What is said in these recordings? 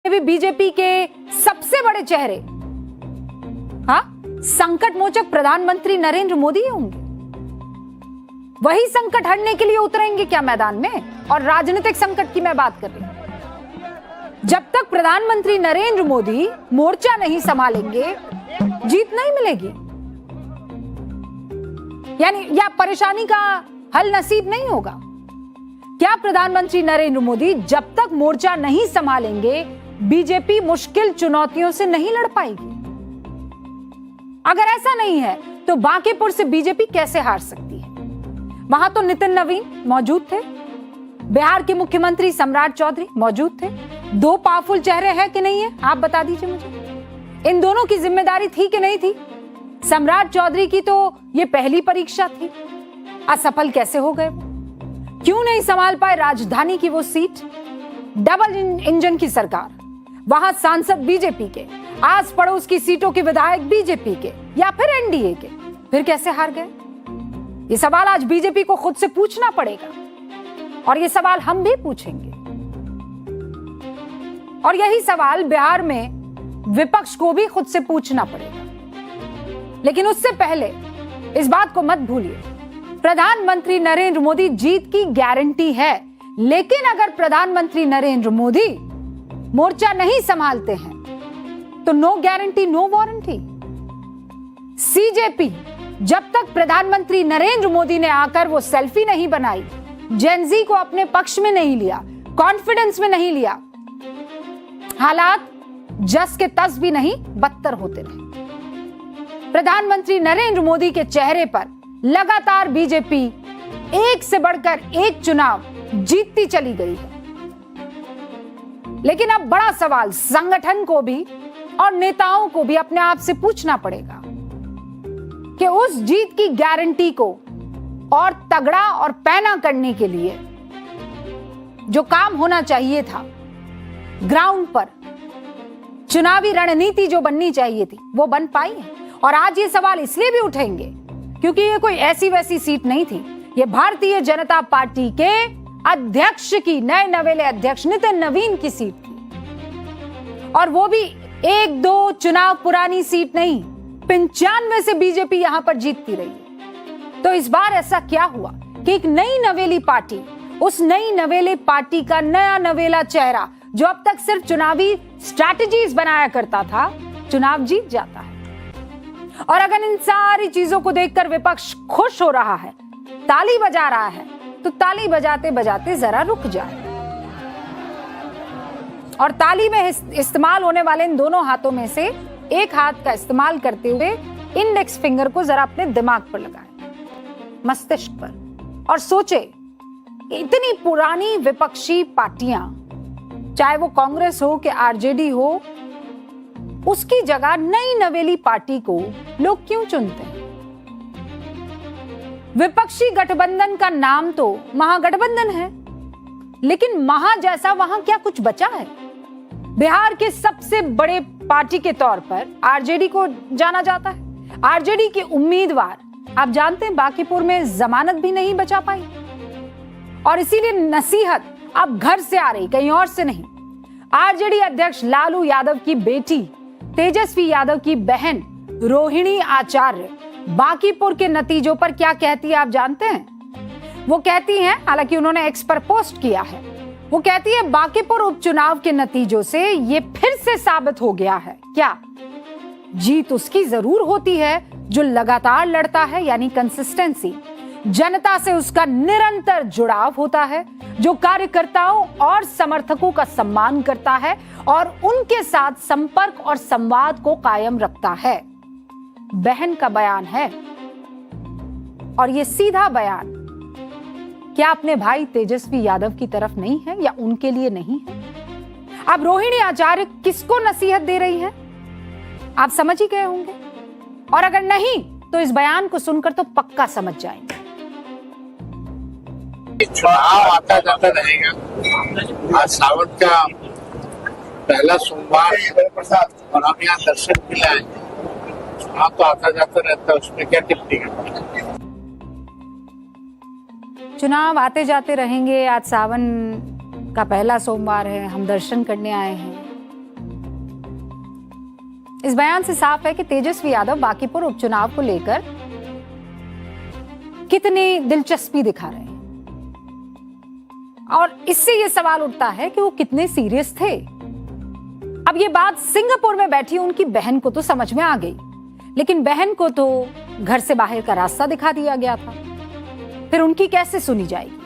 भी बीजेपी के सबसे बड़े चेहरे, हाँ, संकट मोचक प्रधानमंत्री नरेंद्र मोदी होंगे। वही संकट हटने के लिए उतरेंगे क्या मैदान में? और राजनीतिक संकट की मैं बात कर रही हूं। जब तक प्रधानमंत्री नरेंद्र मोदी मोर्चा नहीं संभालेंगे, जीत नहीं मिलेगी, यानी या परेशानी का हल नसीब नहीं होगा। क्या प्रधानमंत्री नरेंद्र मोदी जब तक मोर्चा नहीं संभालेंगे, बीजेपी मुश्किल चुनौतियों से नहीं लड़ पाएगी? अगर ऐसा नहीं है तो बांकीपुर से बीजेपी कैसे हार सकती है? वहां तो नितिन नवीन मौजूद थे, बिहार के मुख्यमंत्री सम्राट चौधरी मौजूद थे। दो पावरफुल चेहरे हैं कि नहीं है, आप बता दीजिए मुझे। इन दोनों की जिम्मेदारी थी कि नहीं थी? सम्राट चौधरी की तो ये पहली परीक्षा थी, असफल कैसे हो गए? क्यों नहीं संभाल पाए राजधानी की वो सीट? डबल इंजन की सरकार, वहां सांसद बीजेपी के, आस पड़ोस की सीटों के विधायक बीजेपी के या फिर एनडीए के, फिर कैसे हार गए? ये सवाल आज बीजेपी को खुद से पूछना पड़ेगा और ये सवाल हम भी पूछेंगे। और यही सवाल बिहार में विपक्ष को भी खुद से पूछना पड़ेगा। लेकिन उससे पहले इस बात को मत भूलिए, प्रधानमंत्री नरेंद्र मोदी जीत की गारंटी है, लेकिन अगर प्रधानमंत्री नरेंद्र मोदी मोर्चा नहीं संभालते हैं तो no guarantee no warranty. CJP जब तक प्रधानमंत्री नरेंद्र मोदी ने आकर वो सेल्फी नहीं बनाई, जेनजी को अपने पक्ष में नहीं लिया, कॉन्फिडेंस में नहीं लिया, हालात जस के तस भी नहीं बदतर होते रहे। प्रधानमंत्री नरेंद्र मोदी के चेहरे पर लगातार बीजेपी एक से बढ़कर एक चुनाव जीतती चली गई है। लेकिन अब बड़ा सवाल संगठन को भी और नेताओं को भी अपने आप से पूछना पड़ेगा कि उस जीत की गारंटी को और तगड़ा और पैना करने के लिए जो काम होना चाहिए था, ग्राउंड पर चुनावी रणनीति जो बननी चाहिए थी, वो बन पाई है। और आज ये सवाल इसलिए भी उठेंगे क्योंकि ये कोई ऐसी वैसी सीट नहीं थी, ये भारतीय जनता पार्टी के अध्यक्ष की, नए नवेले अध्यक्ष नितिन नवीन की सीट थी। और वो भी एक दो चुनाव पुरानी सीट नहीं, 95 से बीजेपी यहां पर जीतती रही है। तो इस बार ऐसा क्या हुआ कि एक नई नवेली पार्टी, उस नई नवेले पार्टी का नया नवेला चेहरा जो अब तक सिर्फ चुनावी स्ट्रैटेजीज बनाया करता था, चुनाव जीत जाता है। और अगर इन सारी चीजों को देखकर विपक्ष खुश हो रहा है, ताली बजा रहा है, तो ताली बजाते बजाते जरा रुक जाए और ताली में इस्तेमाल होने वाले इन दोनों हाथों में से एक हाथ का इस्तेमाल करते हुए इंडेक्स फिंगर को जरा अपने दिमाग पर लगाएं, मस्तिष्क पर, और सोचे इतनी पुरानी विपक्षी पार्टियां, चाहे वो कांग्रेस हो कि आरजेडी हो, उसकी जगह नई नवेली पार्टी को लोग क्यों चुनते हैं? विपक्षी गठबंधन का नाम तो महागठबंधन है, लेकिन महा जैसा वहां क्या कुछ बचा है? बिहार के सबसे बड़े पार्टी के तौर पर आरजेडी को जाना जाता है। आरजेडी के उम्मीदवार आप जानते हैं बांकीपुर में जमानत भी नहीं बचा पाई, और इसीलिए नसीहत अब घर से आ रही, कहीं और से नहीं। आरजेडी अध्यक्ष लालू यादव की बेटी तेजस्वी यादव की बहन रोहिणी आचार्य बांकीपुर के नतीजों पर क्या कहती है आप जानते हैं? वो कहती हैं, हालांकि उन्होंने एक्स पर पोस्ट किया है, वो कहती है बांकीपुर उपचुनाव के नतीजों से ये फिर से साबित हो गया है क्या जीत उसकी जरूर होती है जो लगातार लड़ता है, यानी कंसिस्टेंसी, जनता से उसका निरंतर जुड़ाव होता है, जो कार्यकर्ताओं और समर्थकों का सम्मान करता है और उनके साथ संपर्क और संवाद को कायम रखता है। बहन का बयान है, और ये सीधा बयान क्या अपने भाई तेजस्वी यादव की तरफ नहीं है या उनके लिए नहीं है? अब रोहिणी आचार्य किसको नसीहत दे रही है आप समझ ही गए होंगे, और अगर नहीं तो इस बयान को सुनकर तो पक्का समझ जाएंगे। चुनाव आता जाता रहेगा। आज सावन का पहला सोमवार और हम यहाँ दर्शन के लिए आए। चुनाव तो आता जाता रहता है, उसमें क्या टिप्पणी है? चुनाव आते जाते रहेंगे। आज सावन का पहला सोमवार है, हम दर्शन करने आए हैं, इस बयान से साफ है कि तेजस्वी यादव बांकीपुर उपचुनाव को लेकर कितनी दिलचस्पी दिखा रहे हैं और इससे यह सवाल उठता है कि वो कितने सीरियस थे। अब ये बात सिंगापुर में बैठी उनकी बहन को तो समझ में आ गई, लेकिन बहन को तो घर से बाहर का रास्ता दिखा दिया गया था, फिर उनकी कैसे सुनी जाएगी।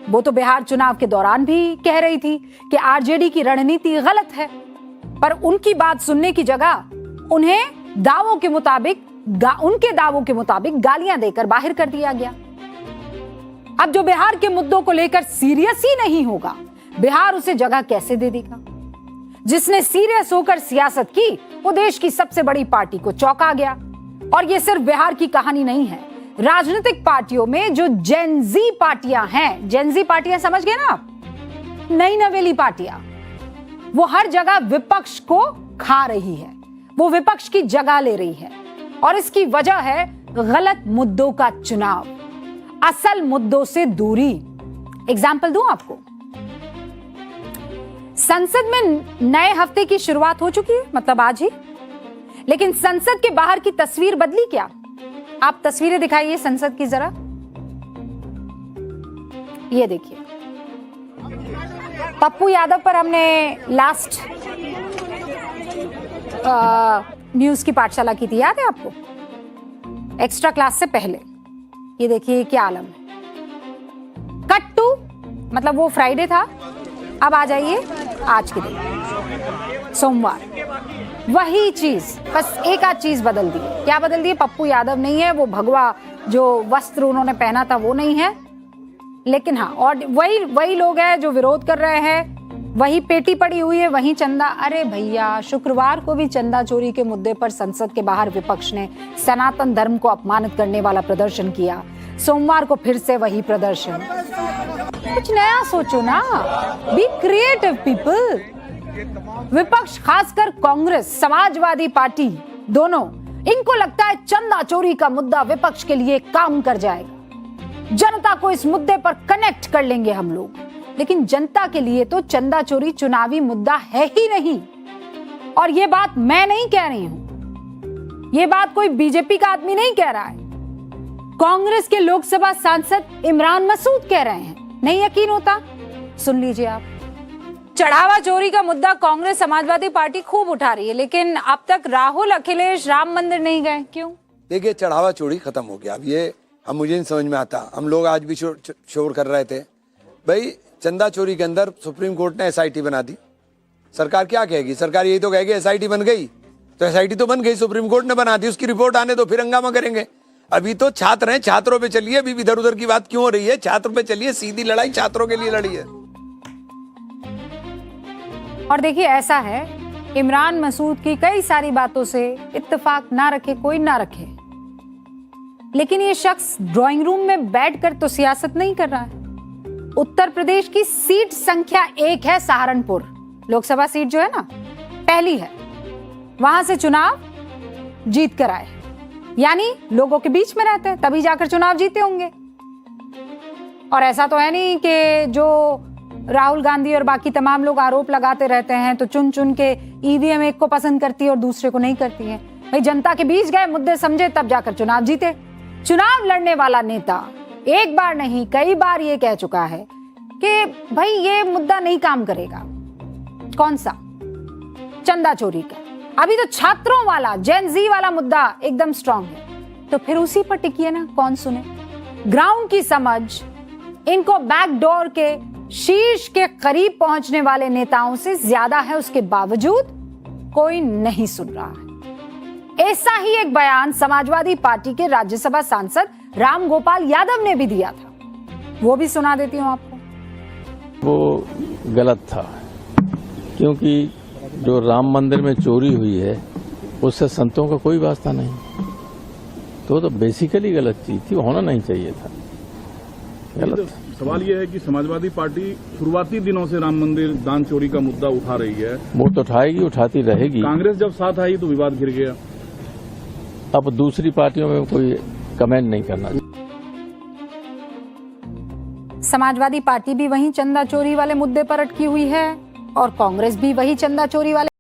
वो तो बिहार चुनाव के दौरान भी कह रही थी कि आरजेडी की रणनीति गलत है, पर उनकी बात सुनने की जगह उन्हें उनके दावों के मुताबिक गालियां देकर बाहर कर दिया गया। अब जो बिहार के मुद्दों को लेकर सीरियस ही नहीं होगा, बिहार उसे जगह कैसे दे देगा। जिसने सीरियस होकर सियासत की वो देश की सबसे बड़ी पार्टी को चौंका गया। और ये सिर्फ बिहार की कहानी नहीं है, राजनीतिक पार्टियों में जो जेनजी पार्टियां हैं, जेनजी पार्टियां समझ गए ना आप, नई नवेली पार्टियां, वो हर जगह विपक्ष को खा रही है, वो विपक्ष की जगह ले रही है। और इसकी वजह है गलत मुद्दों का चुनाव, असल मुद्दों से दूरी। एग्जाम्पल दूं आपको, संसद में नए हफ्ते की शुरुआत हो चुकी है, मतलब आज ही, लेकिन संसद के बाहर की तस्वीर बदली क्या? आप तस्वीरें दिखाइए संसद की जरा, ये देखिए। पप्पू यादव पर हमने लास्ट न्यूज की पाठशाला की थी, याद है आपको, एक्स्ट्रा क्लास से पहले। ये देखिए क्या आलम है। कट टू, मतलब वो फ्राइडे था, अब आ जाइए आज के दिन सोमवार, वही चीज, बस एक आध चीज बदल दी। क्या बदल दी? पप्पू यादव नहीं है, वो भगवा जो वस्त्र उन्होंने पहना था वो नहीं है, लेकिन हाँ, और वही लोग हैं जो विरोध कर रहे हैं, वही पेटी पड़ी हुई है, वही चंदा। अरे भैया, शुक्रवार को भी चंदा चोरी के मुद्दे पर संसद के बाहर विपक्ष ने सनातन धर्म को अपमानित करने वाला प्रदर्शन किया, सोमवार को फिर से वही प्रदर्शन। कुछ नया सोचो ना, बी क्रिएटिव पीपल। विपक्ष, खासकर कांग्रेस, समाजवादी पार्टी, दोनों, इनको लगता है चंदा चोरी का मुद्दा विपक्ष के लिए काम कर जाएगा, जनता को इस मुद्दे पर कनेक्ट कर लेंगे हम लोग। लेकिन जनता के लिए तो चंदा चोरी चुनावी मुद्दा है ही नहीं। और ये बात मैं नहीं कह रही हूं, ये बात कोई बीजेपी का आदमी नहीं कह रहा है, कांग्रेस के लोकसभा सांसद इमरान मसूद कह रहे हैं। नहीं यकीन होता? सुन लीजिए आप। चढ़ावा चोरी का मुद्दा कांग्रेस समाजवादी पार्टी खूब उठा रही है, लेकिन अब तक राहुल अखिलेश राम मंदिर नहीं गए, क्यों? देखिए, चढ़ावा चोरी खत्म हो गया। अब ये मुझे नहीं समझ में आता। हम लोग आज भी शोर कर रहे थे, भाई चंदा चोरी के अंदर सुप्रीम कोर्ट ने एसआईटी बना दी। सरकार क्या कहेगी? सरकार यही तो कहेगी एसआईटी बन गई, तो एसआईटी तो बन गई, सुप्रीम कोर्ट ने बना दी, उसकी रिपोर्ट आने दो, फिर हंगामा करेंगे। अभी तो छात्र हैं, छात्रों पे चलिए, अभी इधर उधर की बात क्यों हो रही है? छात्र पे चलिए, सीधी लड़ाई छात्रों के लिए लड़ी है। और देखिए ऐसा है, इमरान मसूद की कई सारी बातों से इत्तेफाक ना रखे कोई ना रखे, लेकिन ये शख्स ड्राइंग रूम में बैठकर तो सियासत नहीं कर रहा है। उत्तर प्रदेश की सीट संख्या 1 है सहारनपुर, लोकसभा सीट जो है ना, पहली है, वहां से चुनाव जीत कर आए, यानी लोगों के बीच में रहते हैं, तभी जाकर चुनाव जीते होंगे। और ऐसा तो है नहीं कि जो राहुल गांधी और बाकी तमाम लोग आरोप लगाते रहते हैं तो चुन चुन के ईवीएम एक को पसंद करती है और दूसरे को नहीं करती है। भाई जनता के बीच गए, मुद्दे समझे, तब जाकर चुनाव जीते। चुनाव लड़ने वाला नेता एक बार नहीं कई बार ये कह चुका है कि भाई ये मुद्दा नहीं काम करेगा। कौन सा? चंदा चोरी का। अभी तो छात्रों वाला, जेन-जी वाला मुद्दा एकदम स्ट्रांग है, तो फिर उसी पर टिकिए ना, कौन सुने। ग्राउंड की समझ इनको बैकडोर के शीर्ष के करीब पहुंचने वाले नेताओं से ज्यादा है, उसके बावजूद कोई नहीं सुन रहा है। ऐसा ही एक बयान समाजवादी पार्टी के राज्यसभा सांसद राम गोपाल यादव ने भी दिया था, वो भी सुना देती हूं आपको। वो गलत था, क्योंकि जो राम मंदिर में चोरी हुई है उससे संतों का कोई वास्ता नहीं, तो बेसिकली गलत चीज थी, होना नहीं चाहिए था, गलत। सवाल यह है कि समाजवादी पार्टी शुरुआती दिनों से राम मंदिर दान चोरी का मुद्दा उठा रही है। वो तो उठाएगी, उठाती रहेगी। कांग्रेस जब साथ आई तो विवाद घिर गया। अब दूसरी पार्टियों में कोई कमेंट नहीं करना। समाजवादी पार्टी भी वही चंदा चोरी वाले मुद्दे पर अटकी हुई है और कांग्रेस भी वही चंदा चोरी वाले